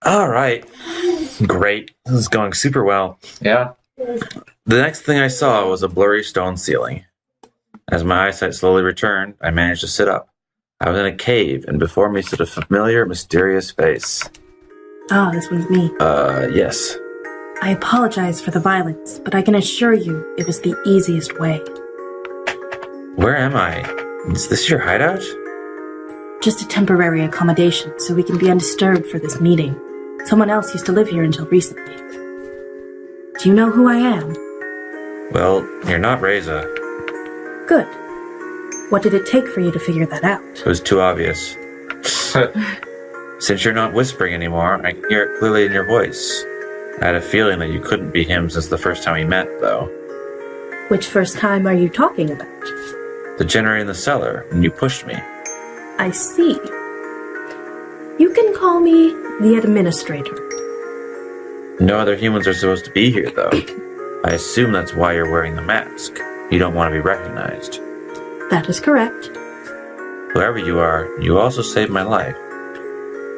All right. Great. This is going super well. Yeah. The next thing I saw was a blurry stone ceiling. As my eyesight slowly returned, I managed to sit up. I was in a cave, and before me stood a familiar, mysterious face. Ah, this was me. Yes. I apologize for the violence, but I can assure you it was the easiest way. Where am I? Is this your hideout? Just a temporary accommodation so we can be undisturbed for this meeting. Someone else used to live here until recently. Do you know who I am? Well, you're not Reza. Good. What did it take for you to figure that out? It was too obvious. Since you're not whispering anymore, I can hear it clearly in your voice. I had a feeling that you couldn't be him since the first time we met, though. Which first time are you talking about? The generator in the cellar, when you pushed me. I see. You can call me the administrator. No other humans are supposed to be here, though. I assume that's why you're wearing the mask. You don't want to be recognized. That is correct. Whoever you are, you also saved my life.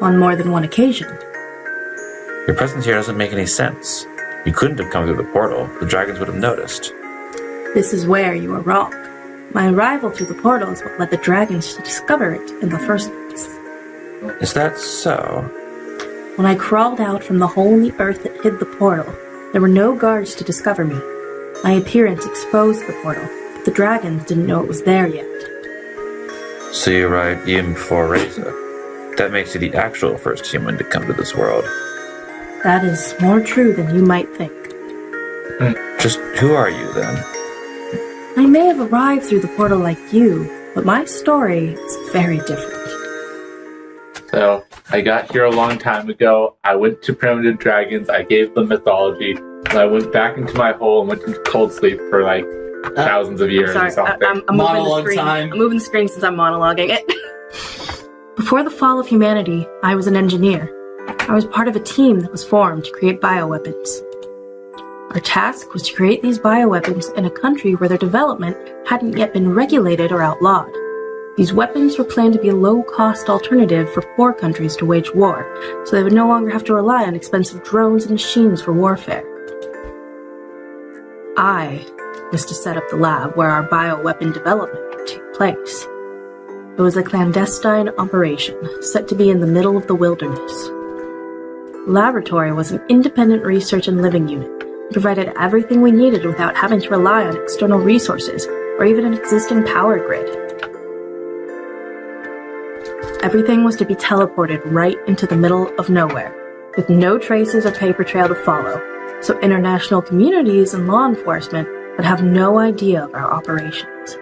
On more than one occasion. Your presence here doesn't make any sense. You couldn't have come through the portal. The dragons would have noticed. This is where you are wrong. My arrival through the portal is what led the dragons to discover it in the first place. Is that so? When I crawled out from the hole in the earth that hid the portal, there were no guards to discover me. My appearance exposed the portal, but the dragons didn't know it was there yet. So you arrived even before Reza. That makes you the actual first human to come to this world. That is more true than you might think. Just who are you, then? I may have arrived through the portal like you, but my story is very different. So, I got here a long time ago. I went to primitive dragons. I gave them mythology. And I went back into my hole and went into cold sleep for like thousands of years or something. I'm moving the screen. time. I'm moving the screen since I'm monologuing it. Before the fall of humanity, I was an engineer. I was part of a team that was formed to create bioweapons. Our task was to create these bioweapons in a country where their development hadn't yet been regulated or outlawed. These weapons were planned to be a low-cost alternative for poor countries to wage war, so they would no longer have to rely on expensive drones and machines for warfare. I was to set up the lab where our bioweapon development would take place. It was a clandestine operation, set to be in the middle of the wilderness. The laboratory was an independent research and living unit, and provided everything we needed without having to rely on external resources or even an existing power grid. Everything was to be teleported right into the middle of nowhere, with no traces or paper trail to follow, so international communities and law enforcement would have no idea of our operations.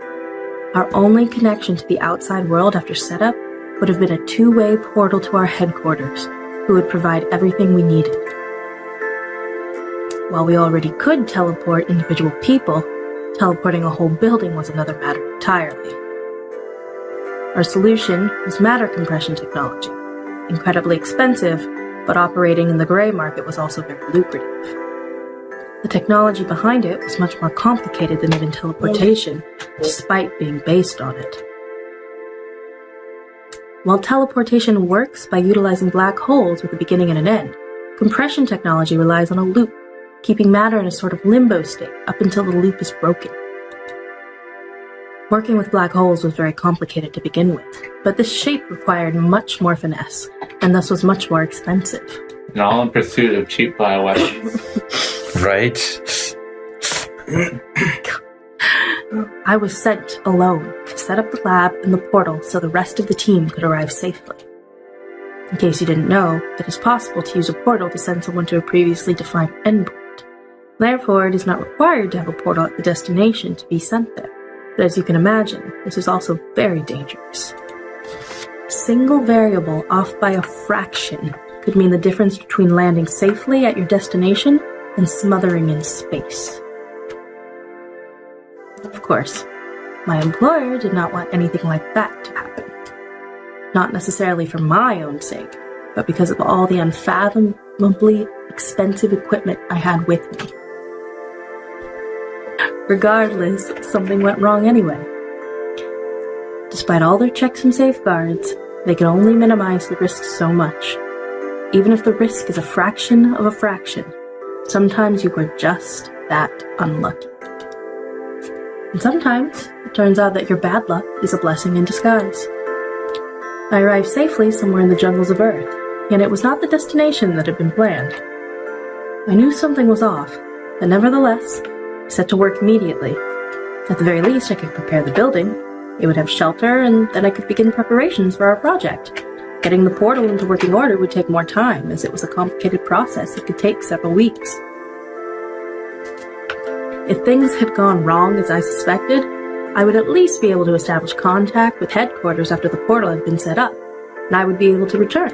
Our only connection to the outside world after setup would have been a two-way portal to our headquarters, who would provide everything we needed. While we already could teleport individual people, teleporting a whole building was another matter entirely. Our solution was matter compression technology, incredibly expensive, but operating in the gray market was also very lucrative. The technology behind it was much more complicated than even teleportation, despite being based on it. While teleportation works by utilizing black holes with a beginning and an end, compression technology relies on a loop, keeping matter in a sort of limbo state up until the loop is broken. Working with black holes was very complicated to begin with, but this shape required much more finesse, and thus was much more expensive. And all in pursuit of cheap bioweapons. Right? I was sent alone to set up the lab and the portal so the rest of the team could arrive safely. In case you didn't know, it is possible to use a portal to send someone to a previously defined endpoint. Therefore, it is not required to have a portal at the destination to be sent there. But as you can imagine, this is also very dangerous. A single variable off by a fraction could mean the difference between landing safely at your destination and smothering in space. Of course, my employer did not want anything like that to happen. Not necessarily for my own sake, but because of all the unfathomably expensive equipment I had with me. Regardless, something went wrong anyway. Despite all their checks and safeguards, they could only minimize the risks so much. Even if the risk is a fraction of a fraction, sometimes you are just that unlucky. And sometimes it turns out that your bad luck is a blessing in disguise. I arrived safely somewhere in the jungles of Earth, yet it was not the destination that had been planned. I knew something was off, but nevertheless, I set to work immediately. At the very least, I could prepare the building. It would have shelter, and then I could begin preparations for our project. Getting the portal into working order would take more time, as it was a complicated process that could take several weeks. If things had gone wrong as I suspected, I would at least be able to establish contact with headquarters after the portal had been set up, and I would be able to return.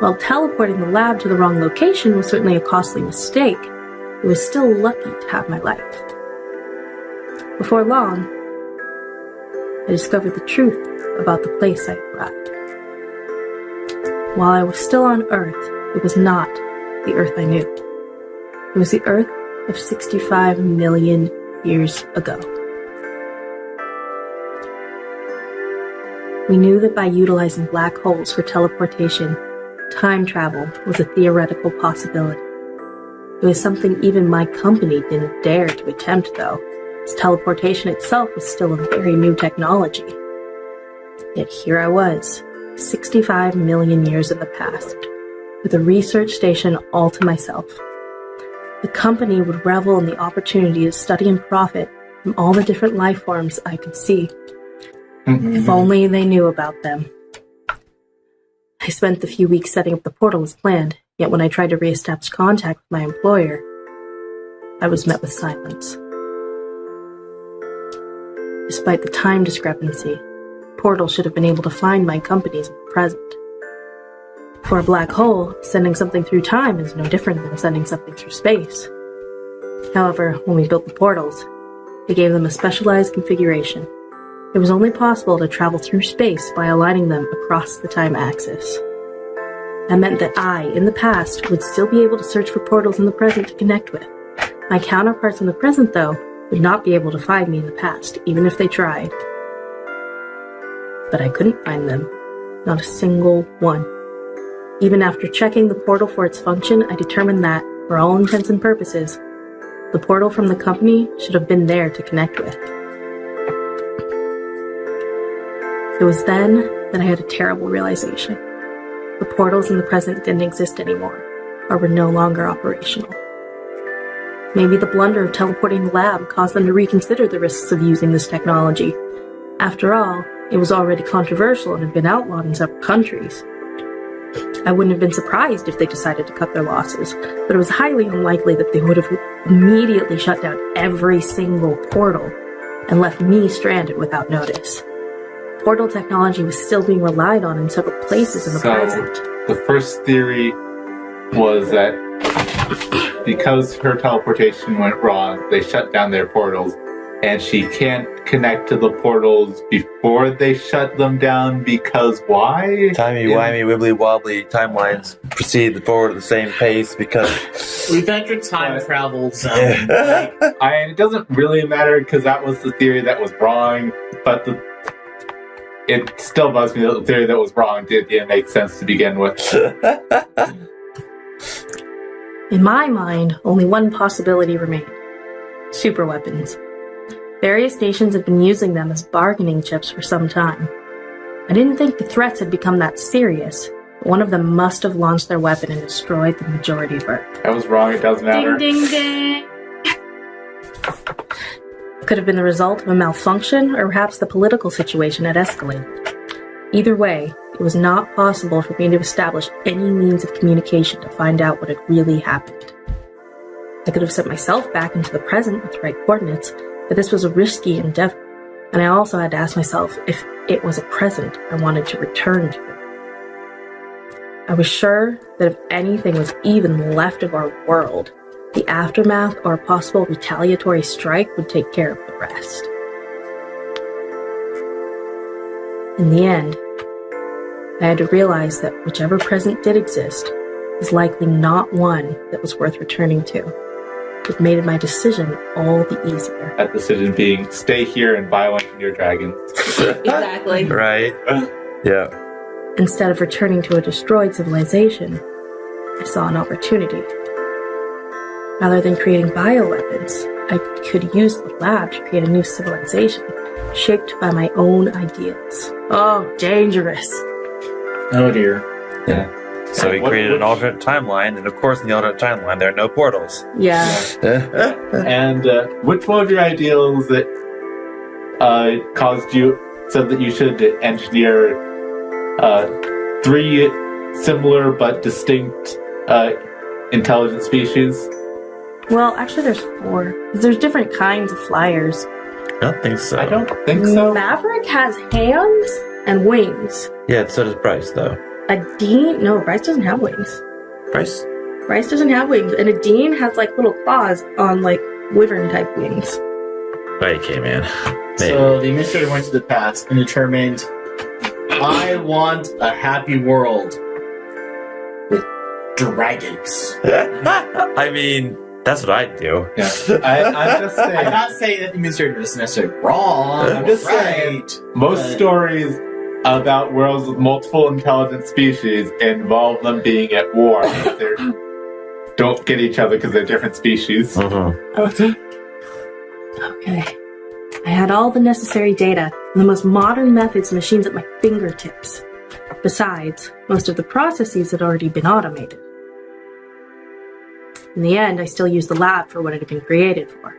While teleporting the lab to the wrong location was certainly a costly mistake, it was still lucky to have my life. Before long, I discovered the truth about the place I arrived. While I was still on Earth, it was not the Earth I knew. It was the Earth of 65 million years ago. We knew that by utilizing black holes for teleportation, time travel was a theoretical possibility. It was something even my company didn't dare to attempt, though, as teleportation itself was still a very new technology. Yet here I was, 65 million years in the past, with a research station all to myself. The company would revel in the opportunity to study and profit from all the different life forms I could see. If only they knew about them. I spent the few weeks setting up the portal as planned, yet when I tried to re-establish contact with my employer, I was met with silence. Despite the time discrepancy, Portal should have been able to find my companies in the present. For a black hole, sending something through time is no different than sending something through space. However, when we built the portals, we gave them a specialized configuration. It was only possible to travel through space by aligning them across the time axis. That meant that I, in the past, would still be able to search for portals in the present to connect with. My counterparts in the present, though, would not be able to find me in the past, even if they tried. But I couldn't find them. Not a single one. Even after checking the portal for its function, I determined that, for all intents and purposes, the portal from the company should have been there to connect with. It was then that I had a terrible realization. The portals in the present didn't exist anymore, or were no longer operational. Maybe the blunder of teleporting the lab caused them to reconsider the risks of using this technology. After all, it was already controversial and had been outlawed in several countries. I wouldn't have been surprised if they decided to cut their losses, but it was highly unlikely that they would have immediately shut down every single portal and left me stranded without notice. Portal technology was still being relied on in several places in the present. The first theory was that because her teleportation went wrong, they shut down their portals, and she can't connect to the portals before they shut them down because why? Timey-wimey, wibbly-wobbly timelines proceed forward at the same pace because... We've entered time travel, so... It doesn't really matter because that was the theory that was wrong, but it still bugs me that the theory that was wrong didn't make sense to begin with. In my mind, only one possibility remained. Superweapons. Various nations had been using them as bargaining chips for some time. I didn't think the threats had become that serious, but one of them must have launched their weapon and destroyed the majority of Earth. That was wrong, it doesn't matter. Ding, ding, ding! It could have been the result of a malfunction, or perhaps the political situation had escalated. Either way, it was not possible for me to establish any means of communication to find out what had really happened. I could have sent myself back into the present with the right coordinates, but this was a risky endeavor, and I also had to ask myself if it was a present I wanted to return to. I was sure that if anything was even left of our world, the aftermath or a possible retaliatory strike would take care of the rest. In the end, I had to realize that whichever present did exist was likely not one that was worth returning to. It made my decision all the easier. That decision being, stay here and bioengineer dragons. Exactly. Right. Yeah. Instead of returning to a destroyed civilization, I saw an opportunity. Rather than creating bioweapons, I could use the lab to create a new civilization, shaped by my own ideas. Oh, dangerous. Oh dear. Yeah. So he created an alternate timeline, and of course, in the alternate timeline, there are no portals. Yeah. And which one of your ideals that said that you should engineer 3 similar but distinct intelligent species? Well, actually, there's 4. There's different kinds of flyers. I don't think so. I don't think so. Maverick has hands and wings. Yeah, so does Bryce, though. A Dean? No, Bryce doesn't have wings. Bryce? Bryce doesn't have wings, and a Dean has like little claws on like wyvern type wings. Okay, man. Maybe. So the administrator went to the past and determined, I want a happy world with dragons. I mean, that's what I'd do. Yeah. I'm just saying. I'm not saying that the administrator is necessarily wrong. I'm just saying, most stories about worlds with multiple intelligent species involve them being at war. They don't get each other because they're different species. Mm-hmm. Okay. I had all the necessary data and the most modern methods and machines at my fingertips. Besides, most of the processes had already been automated. In the end, I still used the lab for what it had been created for.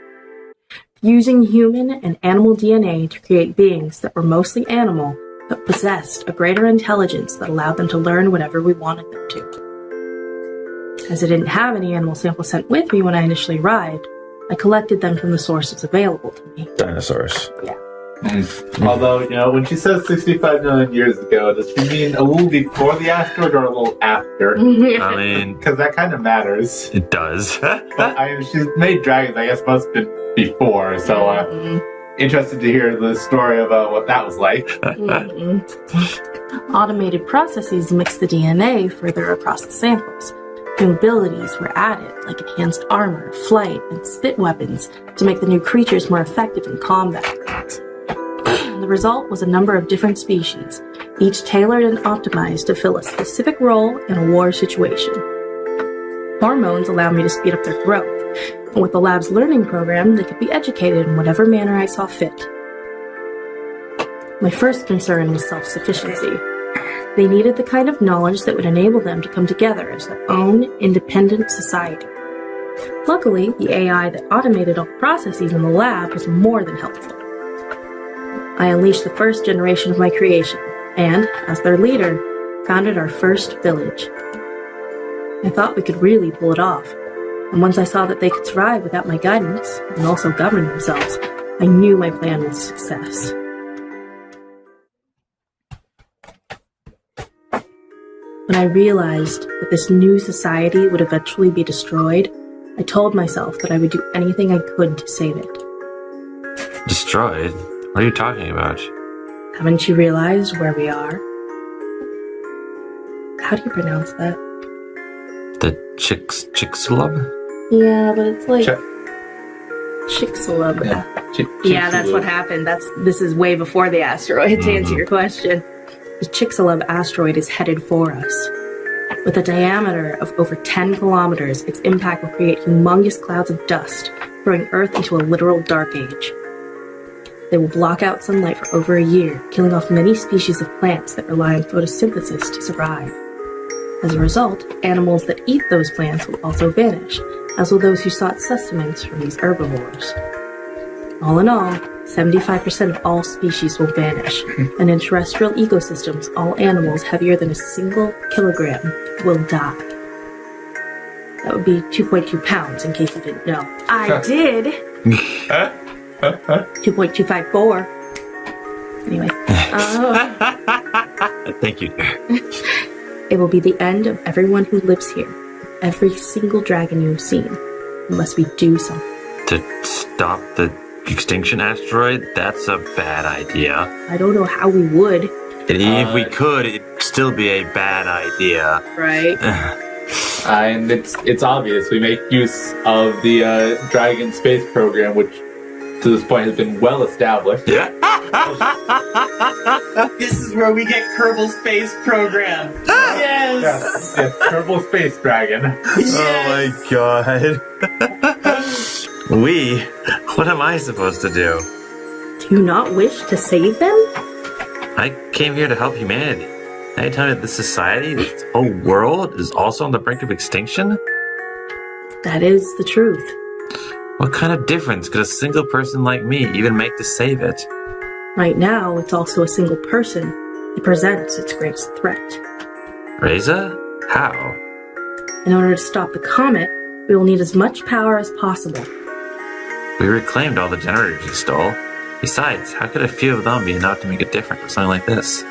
Using human and animal DNA to create beings that were mostly animal, but possessed a greater intelligence that allowed them to learn whatever we wanted them to. As I didn't have any animal samples sent with me when I initially arrived, I collected them from the sources available to me. Dinosaurs. Yeah. Although, when she says 65 million years ago, does she mean a little before the asteroid or a little after? I mean, Because that kind of matters. it does. But she's made dragons, I guess must have been before, so interested to hear the story about what that was like. Automated processes mixed the DNA further across the samples. New abilities were added, like enhanced armor, flight, and spit weapons, to make the new creatures more effective in combat. The result was a number of different species, each tailored and optimized to fill a specific role in a war situation. Hormones allowed me to speed up their growth, and with the lab's learning program, they could be educated in whatever manner I saw fit. My first concern was self-sufficiency. They needed the kind of knowledge that would enable them to come together as their own independent society. Luckily, the AI that automated all the processes in the lab was more than helpful. I unleashed the first generation of my creation, and, as their leader, founded our first village. I thought we could really pull it off, and once I saw that they could survive without my guidance, and also govern themselves, I knew my plan was a success. When I realized that this new society would eventually be destroyed, I told myself that I would do anything I could to save it. Destroyed? What are you talking about? Haven't you realized where we are? How do you pronounce that? The Chicxulub? Yeah, but it's like Check. Chicxulub. Yeah, Yeah, that's what happened. This is way before the asteroid, to answer your question. The Chicxulub asteroid is headed for us. With a diameter of over 10 kilometers, its impact will create humongous clouds of dust, throwing Earth into a literal dark age. They will block out sunlight for over a year, killing off many species of plants that rely on photosynthesis to survive. As a result, animals that eat those plants will also vanish, as will those who sought sustenance from these herbivores. All in all, 75% of all species will vanish, and in terrestrial ecosystems, all animals heavier than a single kilogram will die. That would be 2.2 pounds, in case you didn't know. I did! 2.254. Anyway. Thank you. It will be the end of everyone who lives here. Every single dragon you have seen. Unless we do something. To stop the extinction asteroid? That's a bad idea. I don't know how we would. And even if we could, it'd still be a bad idea. Right? And it's obvious. We make use of the Dragon space program, which to this point has been well established. Yeah. This is where we get Kerbal Space Program. Yes. Yes, Kerbal Space Dragon. Oh my god. What am I supposed to do? Do you not wish to save them? I came here to help humanity. Now you tell me that this society, this whole world, is also on the brink of extinction? That is the truth. What kind of difference could a single person like me even make to save it? Right now, it's also a single person that presents its greatest threat. Reza? How? In order to stop the comet, we will need as much power as possible. We reclaimed all the generators you stole. Besides, how could a few of them be enough to make a difference with something like this?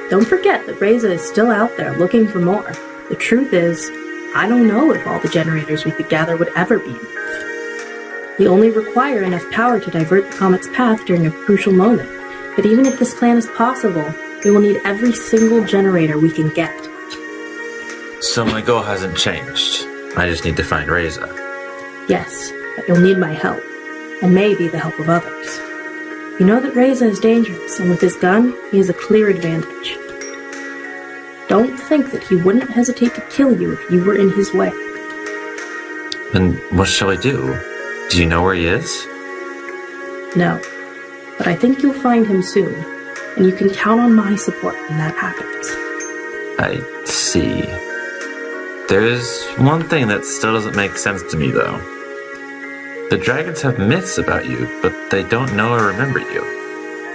Don't forget that Reza is still out there looking for more. The truth is, I don't know if all the generators we could gather would ever be enough. We only require enough power to divert the comet's path during a crucial moment. But even if this plan is possible, we will need every single generator we can get. So my goal hasn't changed. I just need to find Reza. Yes, but you'll need my help, and maybe the help of others. You know that Reza is dangerous, and with his gun, he has a clear advantage. Don't think that he wouldn't hesitate to kill you if you were in his way. Then what shall I do? Do you know where he is? No, but I think you'll find him soon, and you can count on my support when that happens. I see. There's one thing that still doesn't make sense to me, though. The dragons have myths about you, but they don't know or remember you.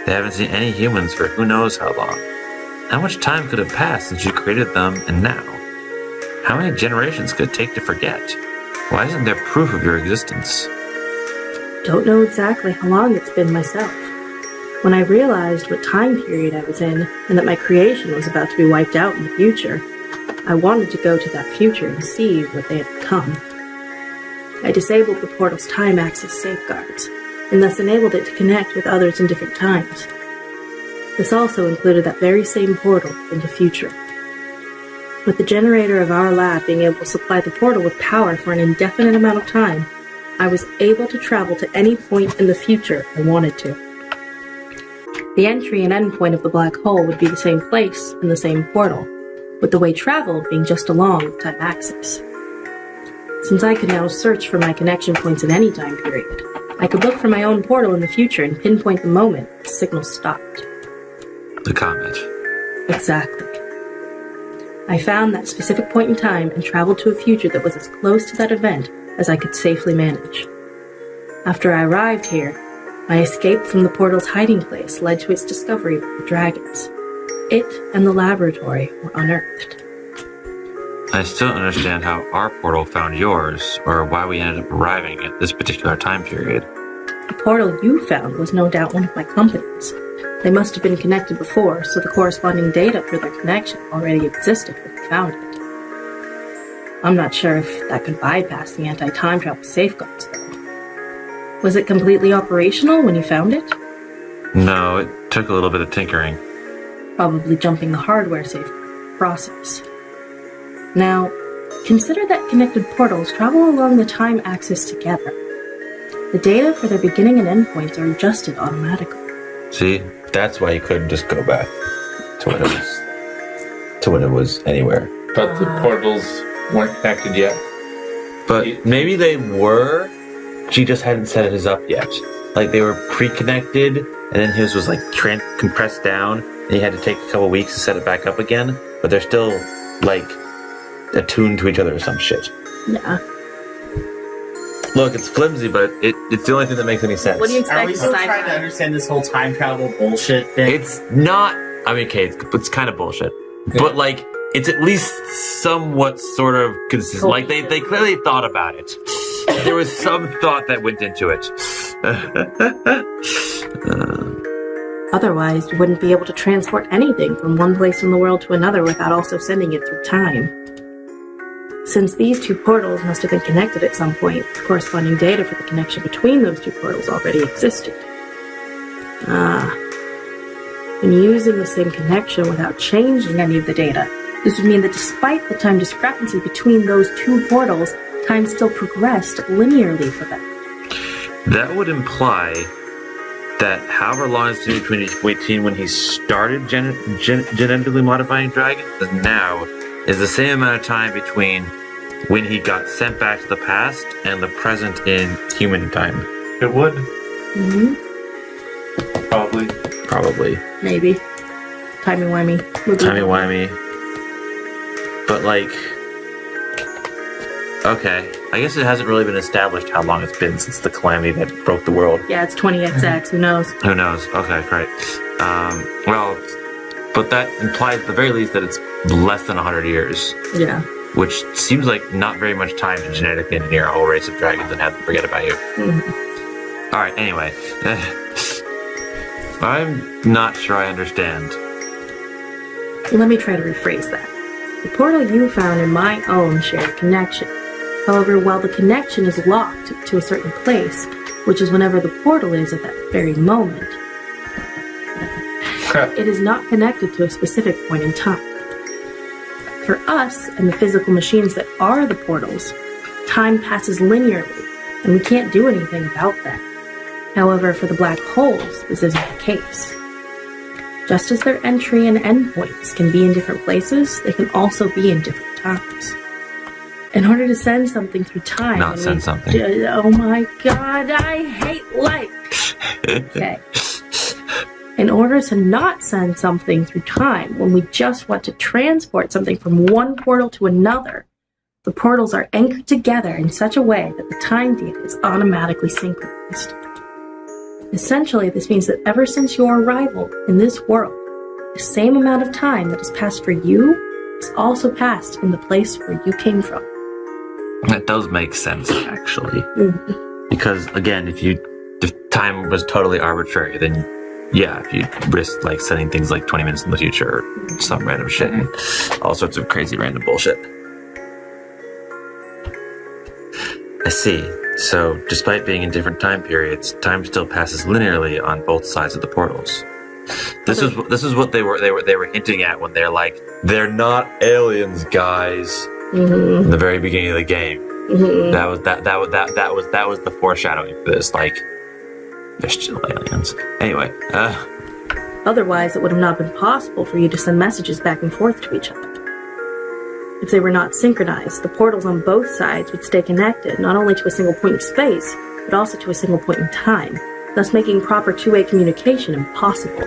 They haven't seen any humans for who knows how long. How much time could have passed since you created them and now? How many generations could it take to forget? Why isn't there proof of your existence? Don't know exactly how long it's been myself. When I realized what time period I was in, and that my creation was about to be wiped out in the future, I wanted to go to that future and see what they had become. I disabled the portal's time access safeguards, and thus enabled it to connect with others in different times. This also included that very same portal in the future. With the generator of our lab being able to supply the portal with power for an indefinite amount of time, I was able to travel to any point in the future I wanted to. The entry and end point of the black hole would be the same place in the same portal, with the way traveled being just along with time axis. Since I could now search for my connection points in any time period, I could look for my own portal in the future and pinpoint the moment the signal stopped. The comet. Exactly. I found that specific point in time and traveled to a future that was as close to that event as I could safely manage. After I arrived here, my escape from the portal's hiding place led to its discovery by the dragons. It and the laboratory were unearthed. I still don't understand how our portal found yours, or why we ended up arriving at this particular time period. The portal you found was no doubt one of my company's. They must have been connected before, so the corresponding data for their connection already existed when we found it. I'm not sure if that could bypass the anti-time travel safeguards, though. Was it completely operational when you found it? No, it took a little bit of tinkering. Probably jumping the hardware safeguard process. Now, consider that connected portals travel along the time axis together. The data for their beginning and end points are adjusted automatically. See, that's why you couldn't just go back to when it was anywhere. But the portals weren't connected yet. But maybe they were. She just hadn't set his up yet. Like they were pre-connected, and then his was like compressed down, and he had to take a couple weeks to set it back up again. But they're still like attuned to each other or some shit. Yeah. Look, it's flimsy, but it's the only thing that makes any sense. What do you Are we expect still sci-fi? trying to understand this whole time travel bullshit thing? It's not. I mean, okay, it's kind of bullshit, but like it's at least somewhat sort of consistent. Like they clearly thought about it. There was some thought that went into it. Otherwise, you wouldn't be able to transport anything from one place in the world to another without also sending it through time. Since these two portals must have been connected at some point, the corresponding data for the connection between those two portals already existed. When using the same connection without changing any of the data, this would mean that despite the time discrepancy between those two portals, time still progressed linearly for them. That would imply that however long it's between when he started genetically modifying dragons and now is the same amount of time between when he got sent back to the past and the present in human time. It would. Mm-hmm. Probably. Maybe. Timey-wimey. Timey-wimey. But, like... Okay. I guess it hasn't really been established how long it's been since the calamity that broke the world. Yeah, it's 20XX. Who knows? Who knows? Okay, great. Well, but that implies at the very least that it's less than 100 years. Yeah. Which seems like not very much time to genetically engineer a whole race of dragons and have them forget about you. Mm-hmm. Alright, anyway. I'm not sure I understand. Let me try to rephrase that. The portal you found and my own share a connection. However, while the connection is locked to a certain place, which is whenever the portal is at that very moment, it is not connected to a specific point in time. For us and the physical machines that are the portals, time passes linearly, and we can't do anything about that. However, for the black holes, this isn't the case. Just as their entry and end points can be in different places, they can also be in different times. In order to send something through time... Not send something. Oh my god, I hate life! Okay. In order to not send something through time, when we just want to transport something from one portal to another, the portals are anchored together in such a way that the time data is automatically synchronized. Essentially, this means that ever since your arrival in this world, the same amount of time that has passed for you has also passed in the place where you came from. That does make sense, actually. Mm-hmm. Because, again, if time was totally arbitrary, then yeah, if you risk like sending things like 20 minutes in the future or some random shit, and all sorts of crazy random bullshit. I see. So, despite being in different time periods, time still passes linearly on both sides of the portals. This is what they were hinting at when they're like, they're not aliens, guys. Mm-hmm. In the very beginning of the game, Mm-hmm. that was the foreshadowing for this. Like, they're still aliens. Anyway, Otherwise, it would have not been possible for you to send messages back and forth to each other. If they were not synchronized, the portals on both sides would stay connected not only to a single point in space, but also to a single point in time, thus making proper two-way communication impossible.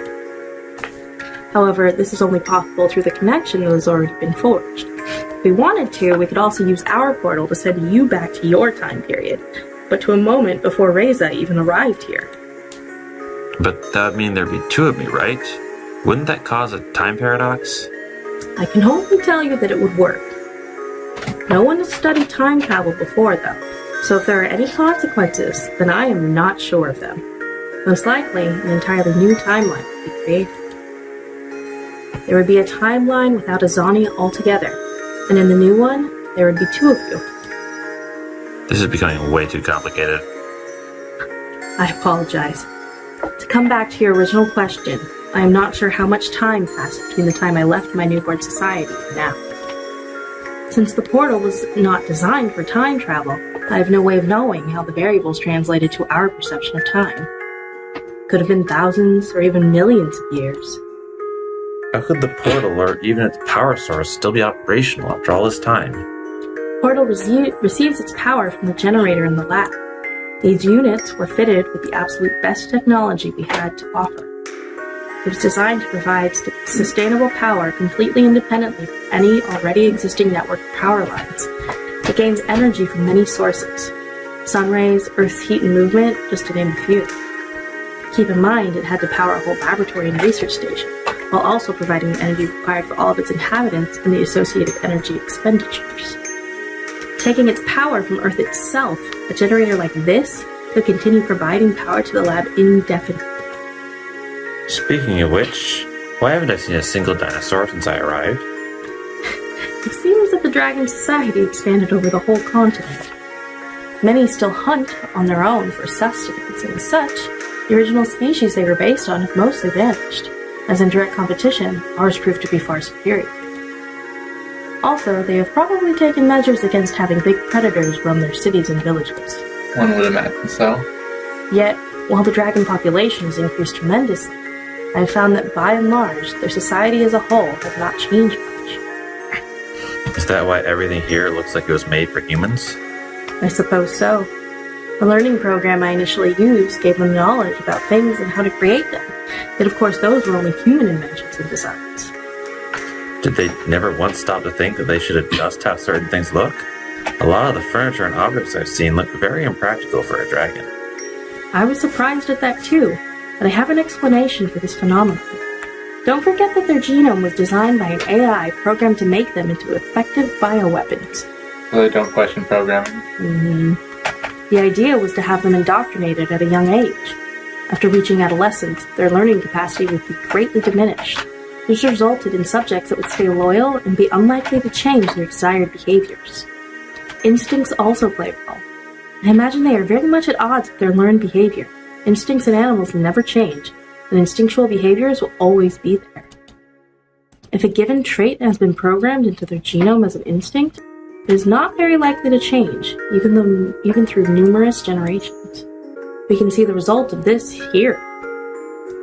However, this is only possible through the connection that has already been forged. If we wanted to, we could also use our portal to send you back to your time period, but to a moment before Reza even arrived here. but that would mean there'd be two of me, right? Wouldn't that cause a time paradox? I can only tell you that it would work. No one has studied time travel before, though, so if there are any consequences, then I am not sure of them. Most likely, an entirely new timeline would be created. There would be a timeline without Azani altogether, and in the new one, there would be two of you. This is becoming way too complicated. I apologize. To come back to your original question, I am not sure how much time passed between the time I left my newborn society and now. Since the portal was not designed for time travel, I have no way of knowing how the variables translated to our perception of time. Could have been thousands or even millions of years. How could the portal or even its power source still be operational after all this time? Portal receives its power from the generator in the lab. These units were fitted with the absolute best technology we had to offer. It was designed to provide sustainable power completely independently from any already existing network of power lines. It gains energy from many sources: sun rays, Earth's heat and movement, just to name a few. Keep in mind, it had to power a whole laboratory and research station, while also providing the energy required for all of its inhabitants and the associated energy expenditures. Taking its power from Earth itself, a generator like this could continue providing power to the lab indefinitely. Speaking of which, why haven't I seen a single dinosaur since I arrived? It seems that the Dragon Society expanded over the whole continent. Many still hunt on their own for sustenance, and as such, the original species they were based on have mostly vanished, as in direct competition, ours proved to be far superior. Also, they have probably taken measures against having big predators roam their cities and villages. One would imagine so. Yet, While the dragon population has increased tremendously, I have found that by and large, their society as a whole has not changed much. Is that why everything here looks like it was made for humans? I suppose so. The learning program I initially used gave them knowledge about things and how to create them. Yet of course those were only human inventions and designs. Did they never once stop to think that they should adjust how certain things look? A lot of the furniture and objects I've seen look very impractical for a dragon. I was surprised at that too, but I have an explanation for this phenomenon. Don't forget that their genome was designed by an AI programmed to make them into effective bioweapons. So they don't question programming? The idea was to have them indoctrinated at a young age. After reaching adolescence, their learning capacity would be greatly diminished. This resulted in subjects that would stay loyal and be unlikely to change their desired behaviors. Instincts also play a role. I imagine they are very much at odds with their learned behavior. Instincts in animals never change, and instinctual behaviors will always be there. If a given trait has been programmed into their genome as an instinct, it is not very likely to change, even through numerous generations. We can see the result of this here.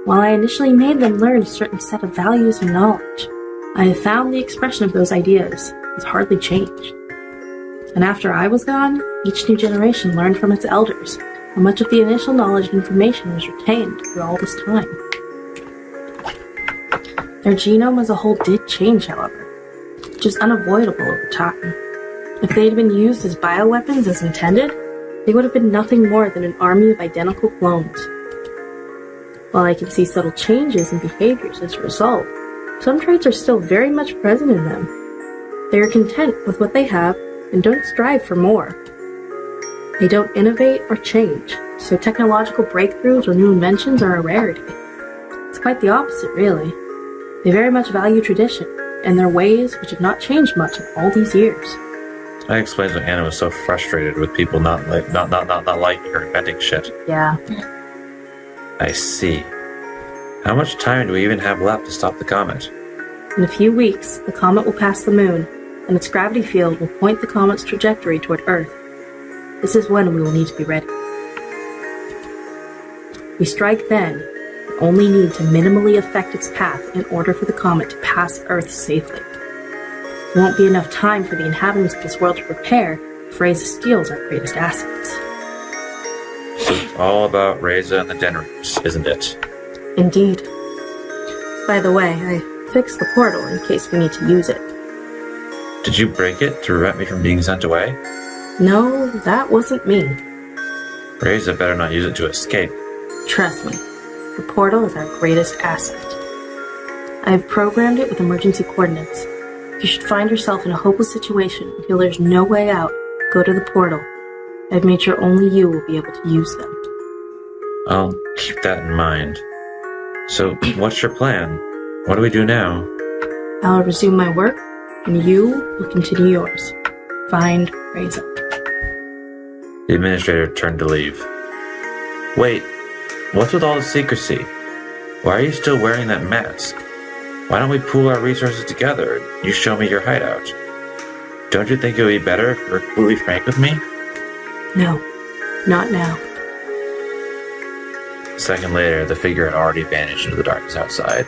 While I initially made them learn a certain set of values and knowledge, I have found the expression of those ideas has hardly changed. And after I was gone, each new generation learned from its elders, and much of the initial knowledge and information was retained through all this time. Their genome as a whole did change, however, which is unavoidable over time. If they had been used as bioweapons as intended, they would have been nothing more than an army of identical clones. While I can see subtle changes in behaviors as a result, some traits are still very much present in them. They are content with what they have and don't strive for more. They don't innovate or change, so technological breakthroughs or new inventions are a rarity. It's quite the opposite, really. They very much value tradition and their ways, which have not changed much in all these years. That explains why Anna was so frustrated with people not liking her inventing shit. Yeah. I see. How much time do we even have left to stop the comet? In a few weeks, the comet will pass the moon, and its gravity field will point the comet's trajectory toward Earth. This is when we will need to be ready. We strike then, but only need to minimally affect its path in order for the comet to pass Earth safely. There won't be enough time for the inhabitants of this world to prepare if Reza steals our greatest assets. So it's all about Reza and the generators, isn't it? Indeed. By the way, I fixed the portal in case we need to use it. Did you break it to prevent me from being sent away? No, that wasn't me. Reza better not use it to escape. Trust me, the portal is our greatest asset. I have programmed it with emergency coordinates. If you should find yourself in a hopeless situation and feel there's no way out, go to the portal. I've made sure only you will be able to use them. I'll keep that in mind. So, what's your plan? What do we do now? I'll resume my work, and you will continue yours. Find Reza. The administrator turned to leave. Wait, what's with all the secrecy? Why are you still wearing that mask? Why don't we pool our resources together and you show me your hideout? Don't you think it would be better if you were completely frank with me? No, not now. A second later, the figure had already vanished into the darkness outside.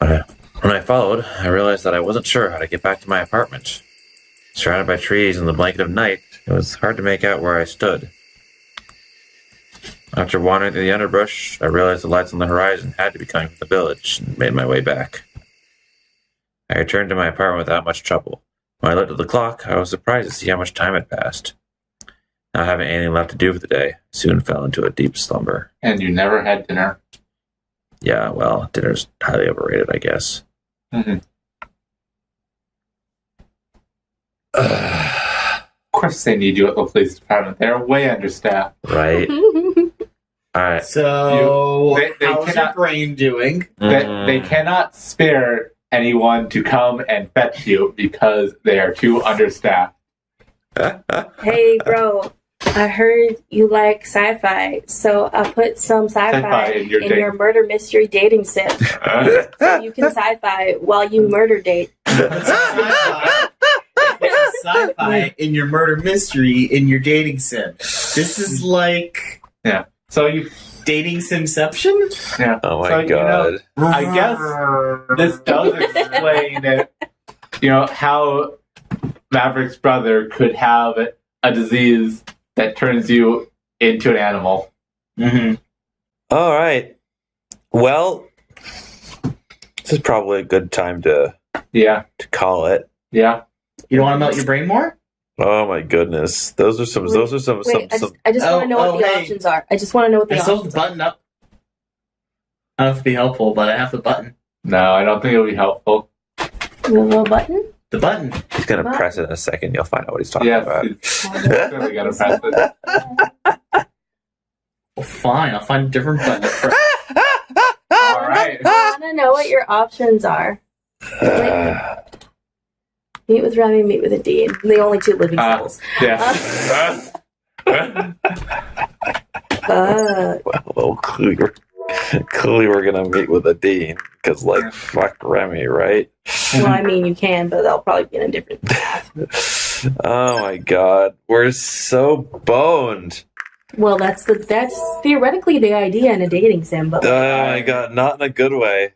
When I followed, I realized that I wasn't sure how to get back to my apartment. Surrounded by trees and the blanket of night, it was hard to make out where I stood. After wandering through the underbrush, I realized the lights on the horizon had to be coming from the village, and made my way back. I returned to my apartment without much trouble. When I looked at the clock, I was surprised to see how much time had passed. Not having anything left to do for the day, I soon fell into a deep slumber. And you never had dinner? Yeah, well, dinner's highly overrated, I guess. Mm-hmm. Of course they need you at the police department. They're way understaffed. Right? Alright. So, They how's your cannot- brain doing? They cannot spare anyone to come and fetch you because they are too understaffed. Hey, bro. I heard you like sci-fi, so I put some sci-fi in your in date. your murder mystery dating sim. So you can sci-fi while you murder date. Sci-fi. sci-fi in your murder mystery in your dating sim. This is like So you dating simception. Yeah. Oh my So, god. I guess this does explain it. How Maverick's brother could have a disease that turns you into an animal. Mm-hmm. All right. Well, this is probably a good time to call it. Yeah. You don't want to melt your brain more? Oh my goodness. Those are some Wait, I just want to know what the options are. I just want to know what the I still have options the button up. I don't know if it'd be helpful, but I have the button. No, I don't think it'll be helpful. are. The little button? The button. He's going to press it in a second. You'll find out what he's talking about. Yes, he's really gonna press it. Well, fine. I'll find a different button. All right. I want to know what your options are. Meet with Remy, meet with a Dean. The only two living souls. Yeah. Well, clearly we're going to meet with a dean. Because, fuck Remy, right? Well, I mean, you can, but they'll probably be in a different. Oh my god. We're so boned. Well, that's theoretically the idea in a dating sim, but Oh my god. Not in a good way.